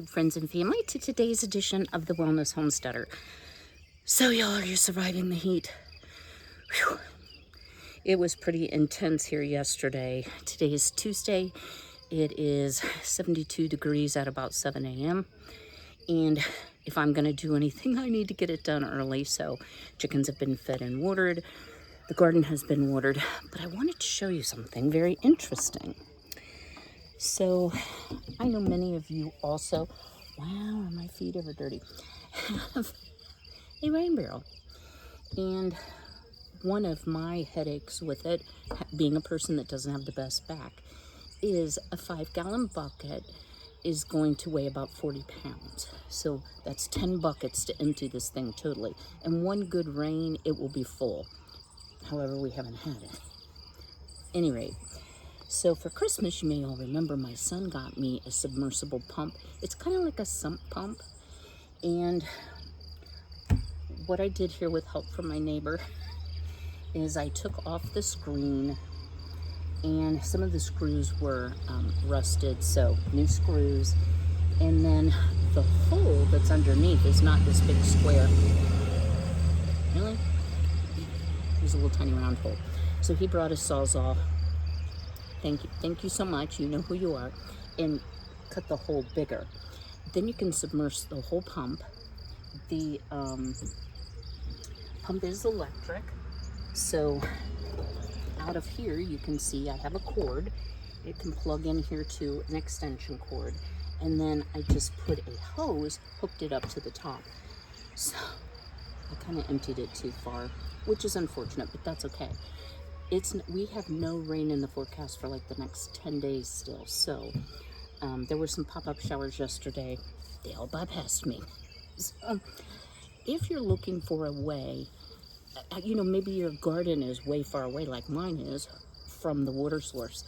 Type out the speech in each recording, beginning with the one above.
friends and family, to today's edition of the Wellness Homesteader. So y'all, are you surviving the heat? Whew. It was pretty intense here yesterday. Today is Tuesday. It is 72 degrees at about 7 a.m. And if I'm going to do anything, I need to get it done early. So chickens have been fed and watered. The garden has been watered. But I wanted to show you something very interesting. So I know many of you also, wow, are my feet ever dirty, have a rain barrel. And one of my headaches with it, being a person that doesn't have the best back, is a 5-gallon bucket is going to weigh about 40 pounds. So that's 10 buckets to empty this thing totally. And one good rain, it will be full. However, we haven't had it. Any rate, so for Christmas, you may all remember my son got me a submersible pump. It's kind of like a sump pump. And what I did here with help from my neighbor is I took off the screen, and some of the screws were rusted, so new screws. And then the hole that's underneath is not this big square. Really? There's a little tiny round hole. So he brought a Sawzall. Thank you so much, you know who you are, and cut the hole bigger. Then you can submerge the whole pump. The pump is electric, so out of here you can see I have a cord. It can plug in here to an extension cord, and then I just put a hose, hooked it up to the top. So I kind of emptied it too far, which is unfortunate, but that's okay. We have no rain in the forecast for like the next 10 days still. So there were some pop-up showers yesterday. They all bypassed me. So if you're looking for a way, maybe your garden is way far away like mine is from the water source,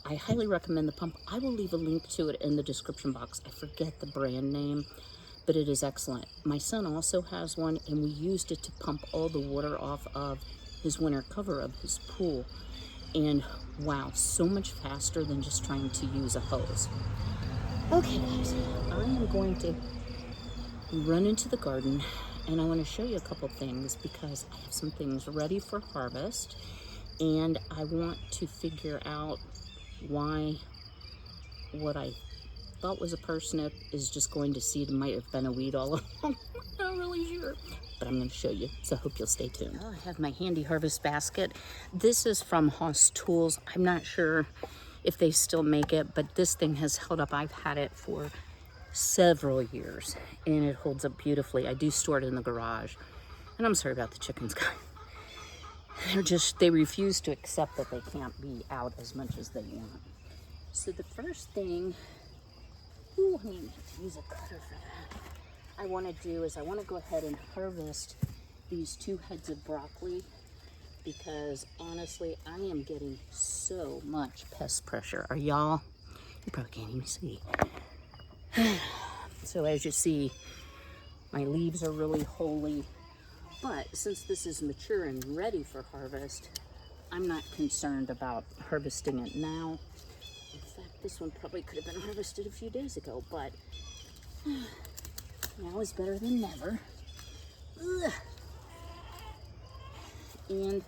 I highly recommend the pump. I will leave a link to it in the description box. I forget the brand name, but it is excellent. My son also has one, and we used it to pump all the water off of his winter cover of his pool. And wow, so much faster than just trying to use a hose. Okay guys, I am going to run into the garden, and I want to show you a couple things because I have some things ready for harvest, and I want to figure out why what I thought was a parsnip is just going to seed and might have been a weed all along. I'm not really sure, but I'm going to show you, so I hope you'll stay tuned. I have my handy harvest basket. This is from Haas Tools. I'm not sure if they still make it, but this thing has held up. I've had it for several years, and it holds up beautifully. I do store it in the garage, and I'm sorry about the chickens, guys. They refuse to accept that they can't be out as much as they want. So the first thing, I need to use a cutter for that. I want to do is I want to go ahead and harvest these 2 heads of broccoli, because honestly I am getting so much pest pressure. Are y'all? You probably can't even see. So as you see, my leaves are really holey, but since this is mature and ready for harvest, I'm not concerned about harvesting it now. In fact, this one probably could have been harvested a few days ago, but now is better than never. Ugh. And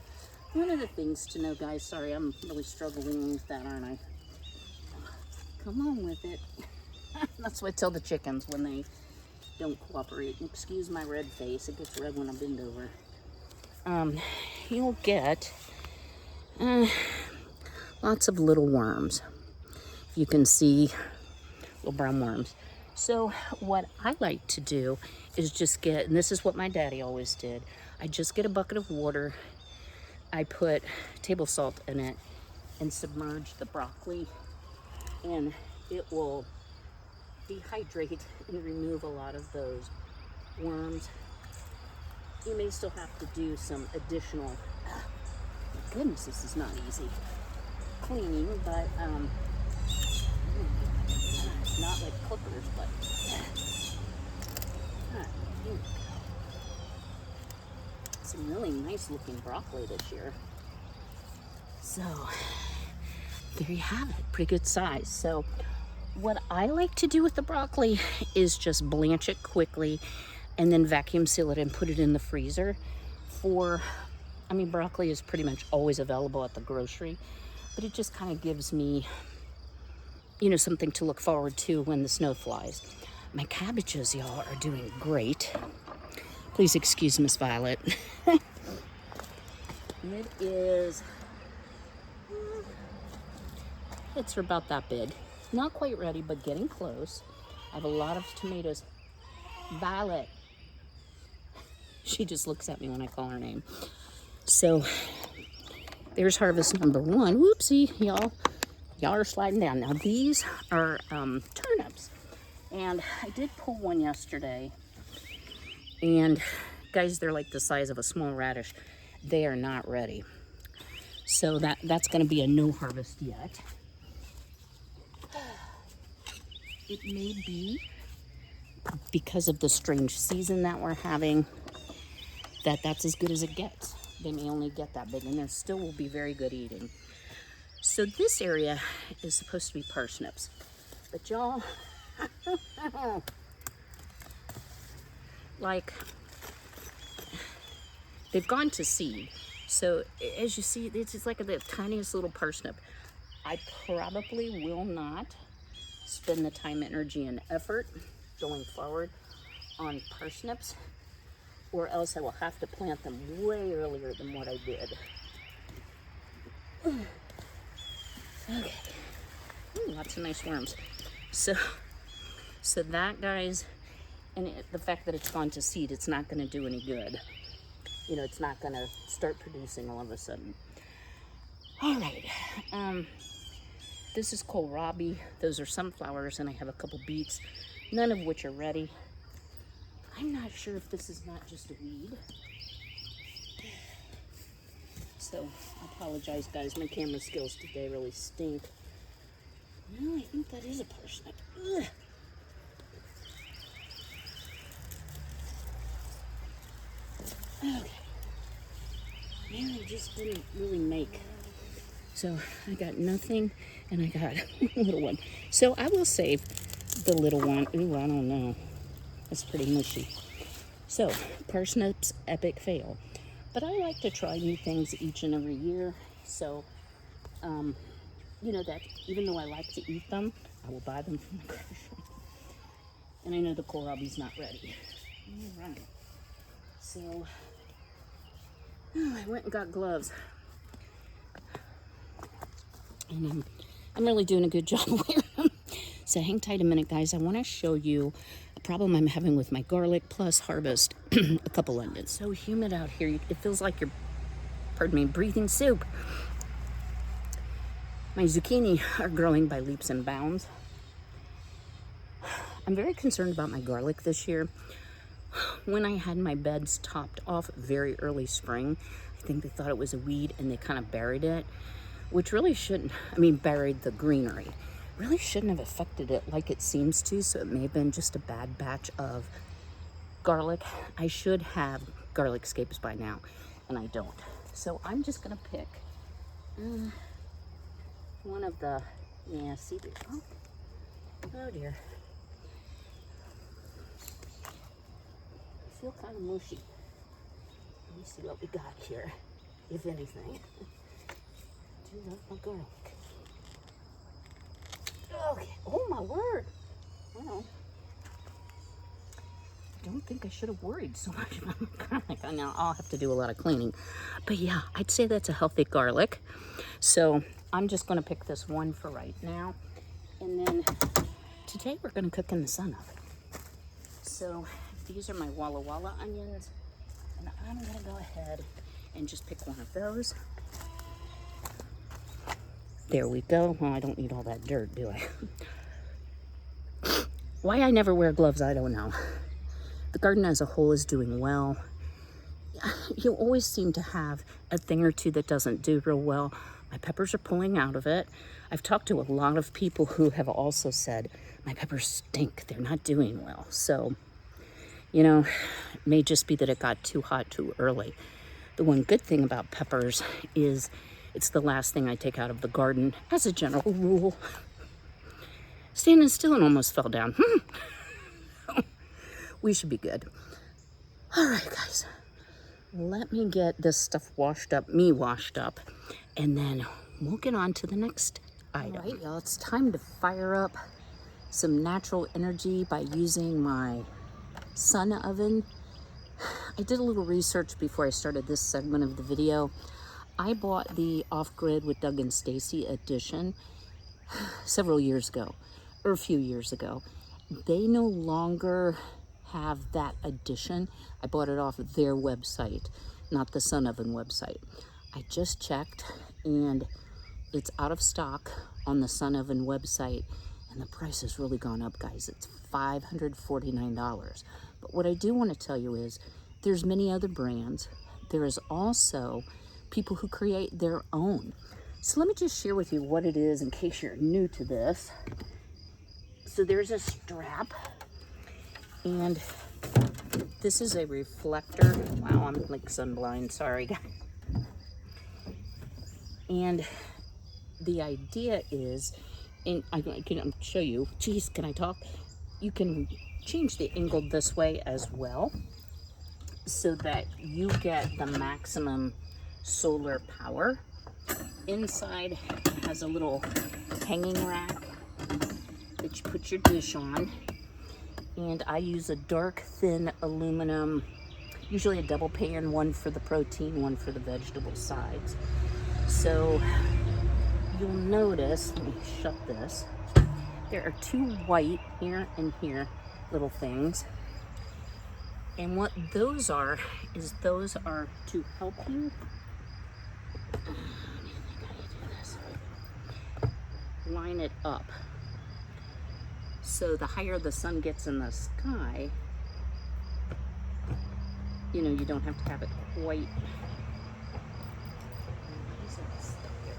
one of the things to know, guys, sorry, I'm really struggling with that, aren't I? Come on with it. That's what I tell the chickens when they don't cooperate. And excuse my red face, it gets red when I bend over. You'll get lots of little worms. You can see little brown worms. So what I like to do is just get, and this is what my daddy always did, I just get a bucket of water, I put table salt in it, and submerge the broccoli, and it will dehydrate and remove a lot of those worms. You may still have to do some additional, my goodness, this is not easy, cleaning, but not like clippers, but here we go. Some really nice looking broccoli this year. So there you have it, pretty good size. So What I like to do with the broccoli is just blanch it quickly and then vacuum seal it and put it in the freezer for, I mean, broccoli is pretty much always available at the grocery, but it just kind of gives me, you know, something to look forward to when the snow flies. My cabbages, y'all, are doing great. Please excuse Miss Violet. It is, it's about that big. Not quite ready, but getting close. I have a lot of tomatoes. Violet. She just looks at me when I call her name. So there's harvest number 1. Whoopsie, y'all. Y'all are sliding down. Now these are turnips. And I did pull one yesterday. And guys, they're like the size of a small radish. They are not ready. So that's going to be a no harvest yet. It may be because of the strange season that we're having that's as good as it gets. They may only get that big, and there still will be very good eating. So this area is supposed to be parsnips, but y'all, like, they've gone to seed. So as you see, it's just like the tiniest little parsnip. I probably will not spend the time, energy, and effort going forward on parsnips, or else I will have to plant them way earlier than what I did. Okay. Ooh, lots of nice worms. So that, guys, and the fact that it's gone to seed, it's not going to do any good. You know, it's not going to start producing all of a sudden. All right. This is kohlrabi. Those are sunflowers, and I have a couple beets, none of which are ready. I'm not sure if this is not just a weed. So I apologize, guys. My camera skills today really stink. No, I think that is a parsnip. Ugh. Okay. Man, I just didn't really make. So I got nothing, and I got a little one. So I will save the little one. Ooh, I don't know. That's pretty mushy. So, parsnips, epic fail. But I like to try new things each and every year. So, you know that even though I like to eat them, I will buy them from the grocery. And I know the kohlrabi's not ready. All right. So, I went and got gloves. And I'm really doing a good job wearing them. So hang tight a minute, guys. I want to show you a problem I'm having with my garlic plus harvest a couple onions. It's so humid out here. It feels like you're, pardon me, breathing soup. My zucchini are growing by leaps and bounds. I'm very concerned about my garlic this year. When I had my beds topped off very early spring, I think they thought it was a weed and they kind of buried it, which really shouldn't, buried the greenery. Really shouldn't have affected it like it seems to, so it may have been just a bad batch of garlic. I should have garlic scapes by now, and I don't. So I'm just gonna pick one of the, see, oh dear. I feel kind of mushy. Let me see what we got here, if anything. Do love my garlic. Okay. Oh my word. Well, I don't think I should have worried so much about my garlic. Now I'll have to do a lot of cleaning. But yeah, I'd say that's a healthy garlic. So I'm just going to pick this one for right now. And then today we're going to cook in the sun oven. So these are my Walla Walla onions. And I'm going to go ahead and just pick one of those. There we go. Well, I don't need all that dirt, do I? Why I never wear gloves, I don't know. The garden as a whole is doing well. You always seem to have a thing or two that doesn't do real well. My peppers are pulling out of it. I've talked to a lot of people who have also said, my peppers stink. They're not doing well. So, you know, it may just be that it got too hot too early. The one good thing about peppers is it's the last thing I take out of the garden as a general rule. Standing still and almost fell down. We should be good. All right, guys. Let me get this stuff washed up, and then we'll get on to the next item. All right, y'all, it's time to fire up some natural energy by using my sun oven. I did a little research before I started this segment of the video. I bought the Off-Grid with Doug and Stacy edition several years ago, or a few years ago. They no longer have that edition. I bought it off of their website, not the Sun Oven website. I just checked and it's out of stock on the Sun Oven website, and the price has really gone up, guys. It's $549. But what I do want to tell you is there's many other brands. There is also people who create their own. So let me just share with you what it is in case you're new to this. So there's a strap, and this is a reflector. Wow, I'm like sunblind, sorry guys. And the idea is, and I can show you, geez, can I talk? You can change the angle this way as well so that you get the maximum solar power. Inside has a little hanging rack that you put your dish on, and I use a dark thin aluminum, usually a double pan, one for the protein, one for the vegetable sides. So you'll notice, let me shut this, there are two white here and here little things, and what those are is those are to help you line it up. So the higher the sun gets in the sky, you know, you don't have to have it quite,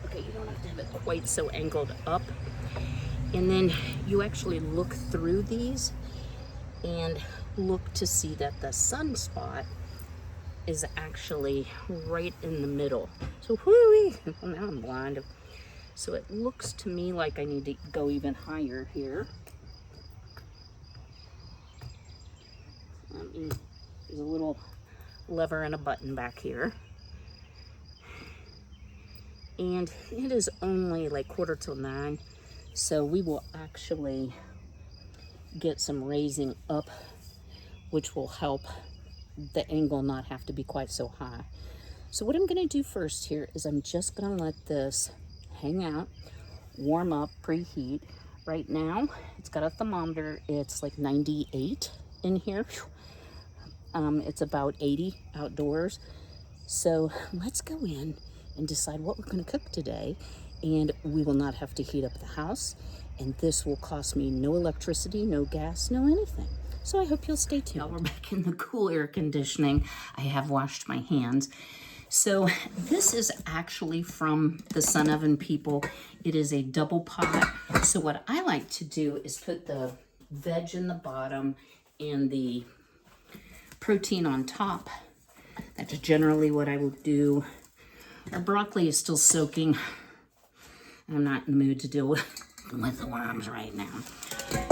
okay, you don't have to have it quite so angled up. And then you actually look through these and look to see that the sunspot is actually right in the middle. So whoo-wee, well, now I'm blind. So it looks to me like I need to go even higher here. There's a little lever and a button back here. And it is only like 8:45, so we will actually get some raising up, which will help the angle not have to be quite so high. So what I'm gonna do first here is I'm just gonna let this hang out, warm up, preheat. Right now, it's got a thermometer, it's like 98 in here. It's about 80 outdoors. So let's go in and decide what we're gonna cook today, and we will not have to heat up the house, and this will cost me no electricity, no gas, no anything. So I hope you'll stay tuned. Now we're back in the cool air conditioning. I have washed my hands. So this is actually from the Sun Oven people. It is a double pot. So what I like to do is put the veg in the bottom and the protein on top. That's generally what I will do. Our broccoli is still soaking. I'm not in the mood to deal with the worms right now.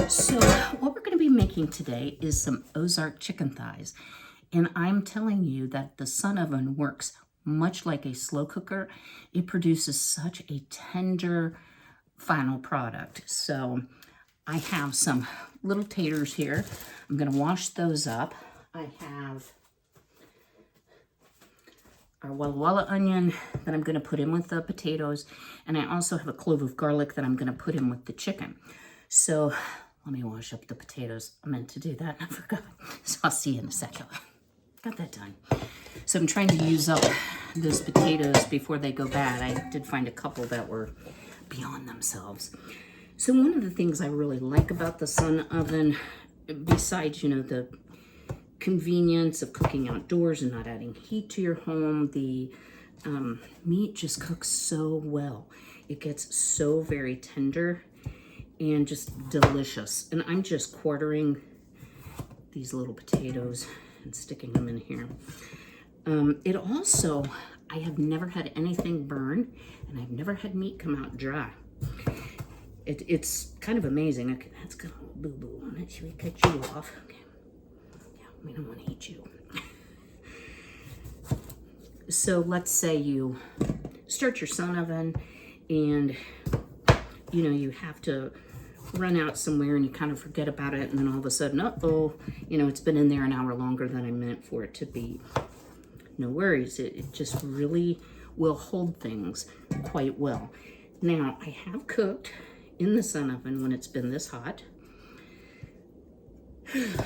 So what we're going to be making today is some Ozark chicken thighs. And I'm telling you that the Sun Oven works much like a slow cooker. It produces such a tender final product. So I have some little taters here. I'm going to wash those up. I have our Walla Walla onion that I'm going to put in with the potatoes. And I also have a clove of garlic that I'm going to put in with the chicken. So let me wash up the potatoes. I meant to do that and I forgot. So I'll see you in a second. Got that done. So I'm trying to use up those potatoes before they go bad. I did find a couple that were beyond themselves. So one of the things I really like about the Sun Oven, besides, you know, the convenience of cooking outdoors and not adding heat to your home, the meat just cooks so well. It gets so very tender and just delicious. And I'm just quartering these little potatoes and sticking them in here. It also, I have never had anything burn, and I've never had meat come out dry. it's kind of amazing. Okay, that's got a little boo-boo on it. Should we cut you off? Okay. Yeah, we don't want to eat you. So let's say you start your sun oven and you know you have to run out somewhere and you kind of forget about it, and then all of a sudden, uh-oh, you know, it's been in there an hour longer than I meant for it to be. No worries, it just really will hold things quite well. Now, I have cooked in the sun oven when it's been this hot. This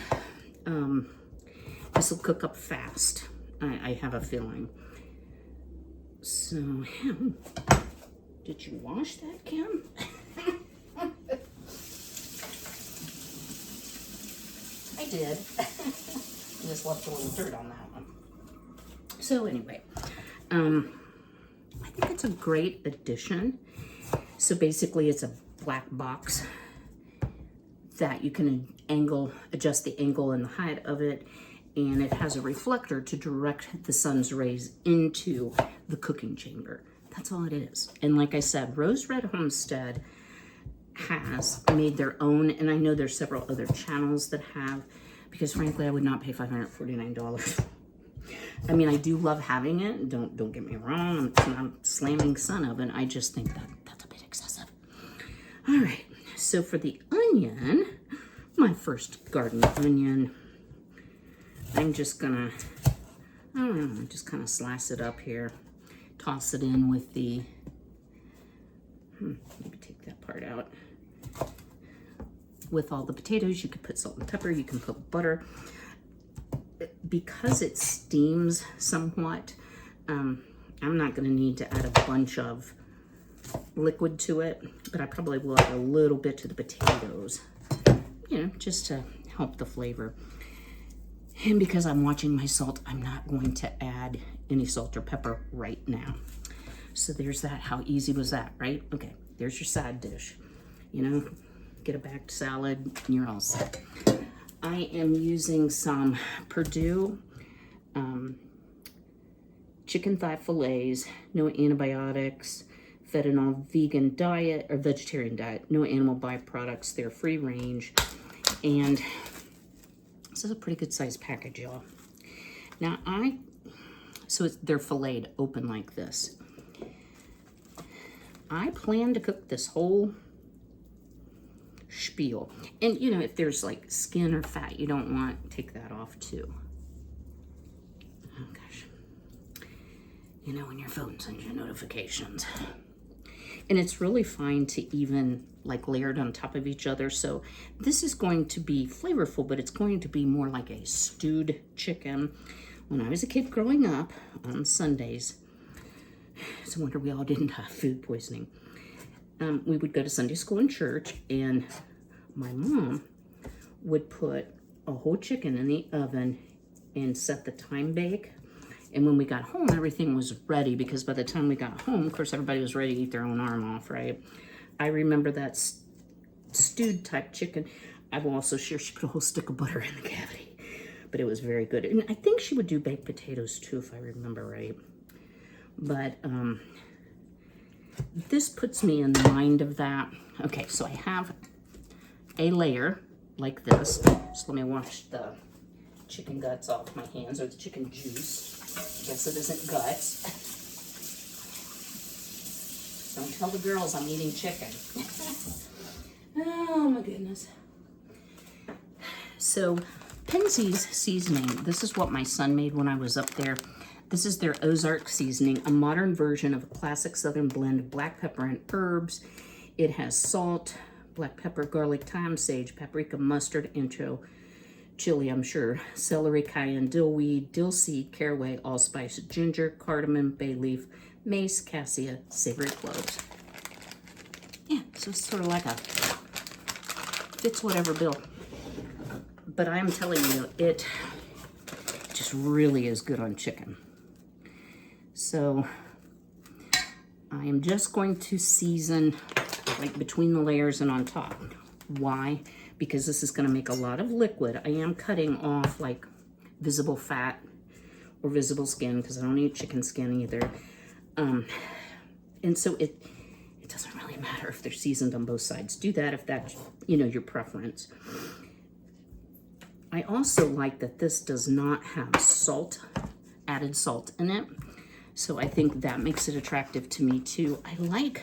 will cook up fast, I have a feeling. So, did you wash that, Kym? I did. Just left a little dirt on that one. So anyway, I think it's a great addition. So basically it's a black box that you can adjust the angle and the height of it, and it has a reflector to direct the sun's rays into the cooking chamber. That's all it is. And like I said, Rose Red Homestead has made their own, and I know there's several other channels that have, because frankly I would not pay $549. I mean, I do love having it, don't get me wrong, it's not slamming sun oven, I just think that that's a bit excessive. All right, so for the onion, my first garden onion, I'm just gonna, I don't know, just kind of slice it up here, toss it in with the, maybe take that part out. With all the potatoes, you could put salt and pepper, you can put butter. Because it steams somewhat, I'm not going to need to add a bunch of liquid to it, but I probably will add a little bit to the potatoes, you know, just to help the flavor. And because I'm watching my salt, I'm not going to add any salt or pepper right now. So there's that. How easy was that, right? Okay, there's your side dish. You know, get a backed salad and you're all set. I am using some Perdue chicken thigh fillets, no antibiotics, fed an all vegan diet or vegetarian diet, no animal byproducts, they're free range. And this is a pretty good sized package, y'all. Now they're filleted open like this. I plan to cook this whole spiel, and you know, if there's like skin or fat you don't want, take that off too. Oh gosh, you know, when your phone sends you notifications. And it's really fine to even like layer it on top of each other. So this is going to be flavorful, but it's going to be more like a stewed chicken. When I was a kid growing up on Sundays, it's a wonder we all didn't have food poisoning. We would go to Sunday school and church, and my mom would put a whole chicken in the oven and set the time bake. And when we got home, everything was ready, because by the time we got home, of course, everybody was ready to eat their own arm off, right? I remember that stewed type chicken. I will also share, she put a whole stick of butter in the cavity, but it was very good. And I think she would do baked potatoes too, if I remember right. But this puts me in the mind of that. Okay, so I have a layer like this. So let me wash the chicken guts off my hands, or the chicken juice. I guess it isn't guts. Don't tell the girls I'm eating chicken. Oh my goodness. So Penzeys seasoning, this is what my son made when I was up there. This is their Ozark seasoning, a modern version of a classic Southern blend of black pepper and herbs. It has salt, black pepper, garlic, thyme, sage, paprika, mustard, ancho, chili, I'm sure, celery, cayenne, dill weed, dill seed, caraway, allspice, ginger, cardamom, bay leaf, mace, cassia, savory cloves. Yeah, so it's sort of like a fits whatever bill. But I'm telling you, it just really is good on chicken. So I am just going to season like between the layers and on top. Why? Because this is going to make a lot of liquid. I am cutting off like visible fat or visible skin, because I don't eat chicken skin either. And so it it doesn't really matter if they're seasoned on both sides. Do that if that's, you know, your preference. I also like that this does not have salt, added salt in it. So I think that makes it attractive to me too. I like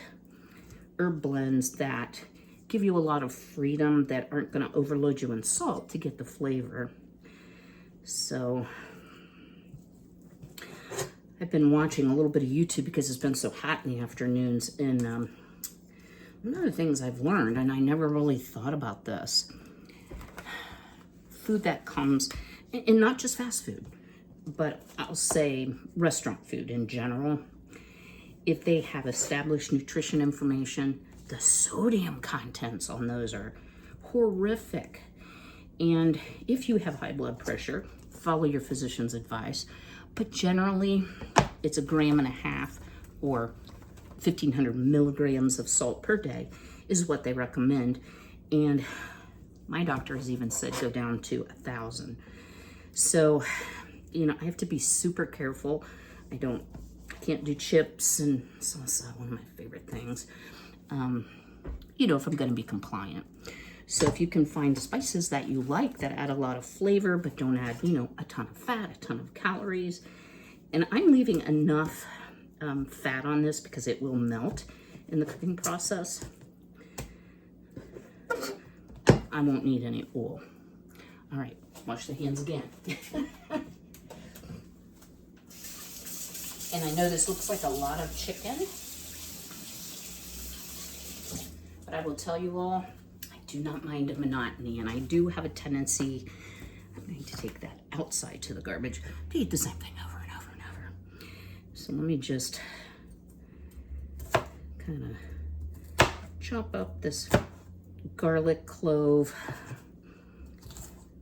herb blends that give you a lot of freedom, that aren't gonna overload you in salt to get the flavor. So I've been watching a little bit of YouTube because it's been so hot in the afternoons. And one of the things I've learned, and I never really thought about this, food that comes, and not just fast food, but I'll say restaurant food in general, if they have established nutrition information, the sodium contents on those are horrific. And if you have high blood pressure, follow your physician's advice. But generally, it's 1.5 grams or 1,500 milligrams of salt per day is what they recommend. And my doctor has even said go down to 1,000. So, you know, I have to be super careful. I can't do chips and salsa, one of my favorite things, you know, if I'm gonna be compliant. So if you can find spices that you like that add a lot of flavor, but don't add, you know, a ton of fat, a ton of calories. And I'm leaving enough fat on this because it will melt in the cooking process. I won't need any oil. All right, wash the hands again. And I know this looks like a lot of chicken, but I will tell you all, I do not mind a monotony, and I do have a tendency, I'm going to take that outside to the garbage, to eat the same thing over and over and over. So let me just kind of chop up this garlic clove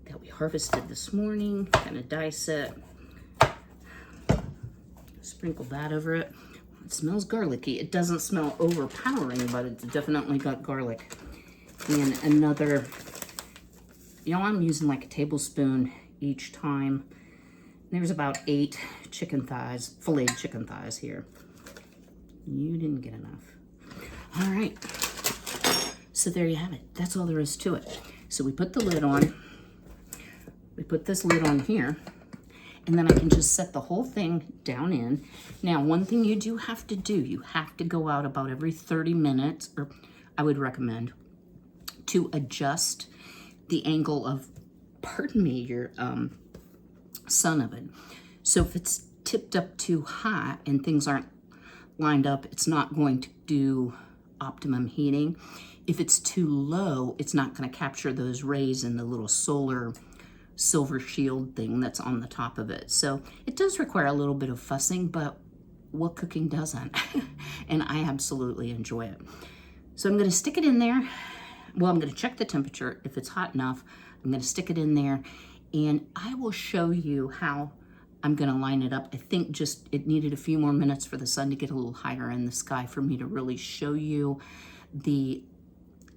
that we harvested this morning, kind of dice it. Sprinkle that over it. It smells garlicky. It doesn't smell overpowering, but it's definitely got garlic. And another, you know, I'm using like a tablespoon each time. There's about 8 chicken thighs, filleted chicken thighs here. You didn't get enough. All right. So there you have it. That's all there is to it. So we put the lid on. We put this lid on here. And then I can just set the whole thing down in. Now, one thing you do have to do, you have to go out about every 30 minutes, or I would recommend, to adjust the angle of, pardon me, your sun oven. So if it's tipped up too high and things aren't lined up, it's not going to do optimum heating. If it's too low, it's not going to capture those rays in the little solar silver shield thing that's on the top of it. So it does require a little bit of fussing, but what cooking doesn't? And I absolutely enjoy it. So I'm going to stick it in there. Well, I'm going to check the temperature. If it's hot enough, I'm going to stick it in there, and I will show you how I'm going to line it up. I think just it needed a few more minutes for the sun to get a little higher in the sky for me to really show you the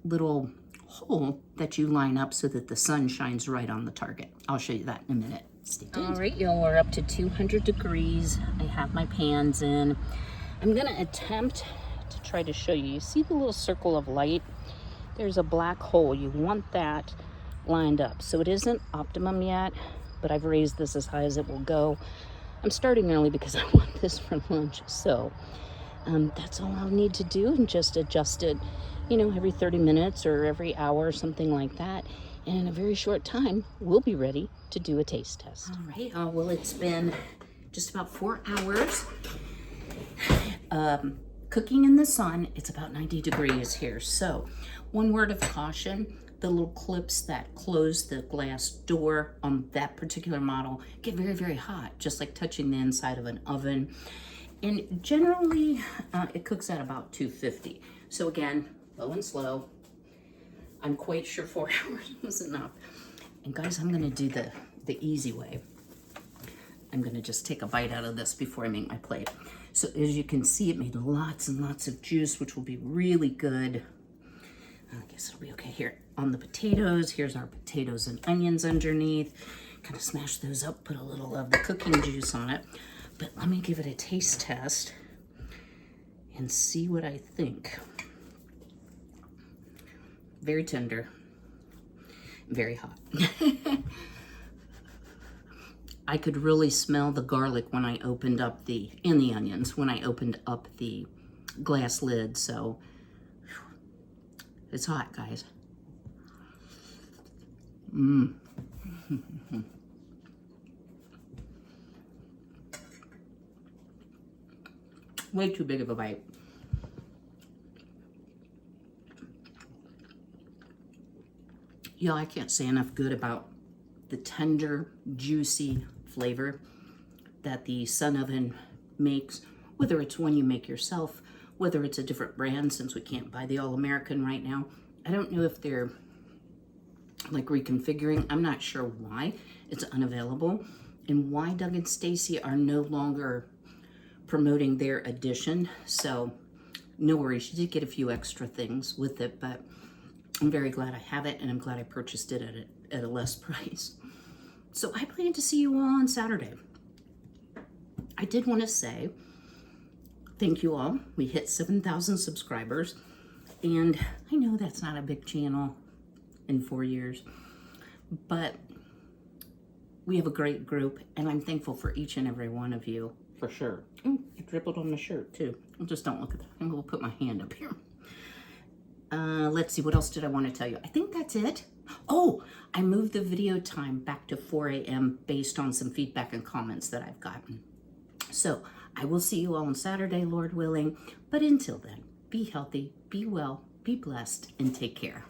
little hole that you line up so that the sun shines right on the target. I'll show you that in a minute. Stay tuned. All right, y'all, we're up to 200 degrees. I have my pans in. I'm gonna attempt to try to show you. You see the little circle of light? There's a black hole. You want that lined up. So it isn't optimum yet, but I've raised this as high as it will go. I'm starting early because I want this for lunch. So that's all I'll need to do, and just adjust it, you know, every 30 minutes or every hour, something like that. And in a very short time, we'll be ready to do a taste test. All right, well, it's been just about 4 hours. Cooking in the sun, it's about 90 degrees here. So one word of caution, the little clips that close the glass door on that particular model get very, very hot, just like touching the inside of an oven. And generally, it cooks at about 250. So again, low and slow. I'm quite sure 4 hours was enough. And guys, I'm gonna do the easy way. I'm gonna just take a bite out of this before I make my plate. So as you can see, it made lots and lots of juice, which will be really good. I guess it'll be okay here. On the potatoes, here's our potatoes and onions underneath. Kind of smash those up, put a little of the cooking juice on it. But let me give it a taste test and see what I think. very tender, very hot. I could really smell the garlic when I opened up and the onions when I opened up the glass lid, so it's hot, guys. Mmm. Way too big of a bite. Yeah, I can't say enough good about the tender, juicy flavor that the Sun Oven makes, whether it's one you make yourself, whether it's a different brand, since we can't buy the All-American right now. I don't know if they're like reconfiguring. I'm not sure why it's unavailable and why Doug and Stacy are no longer promoting their edition. So no worries, you did get a few extra things with it, but I'm very glad I have it, and I'm glad I purchased it at a less price. So I plan to see you all on Saturday. I did want to say thank you all. We hit 7,000 subscribers, and I know that's not a big channel in 4 years, but we have a great group, and I'm thankful for each and every one of you, for sure. Oh, it dribbled on my shirt too. Just don't look at that. I'm gonna put my hand up here. Let's see, what else did I want to tell you? I think that's it. Oh, I moved the video time back to 4 a.m. based on some feedback and comments that I've gotten. So I will see you all on Saturday, Lord willing. But until then, be healthy, be well, be blessed, and take care.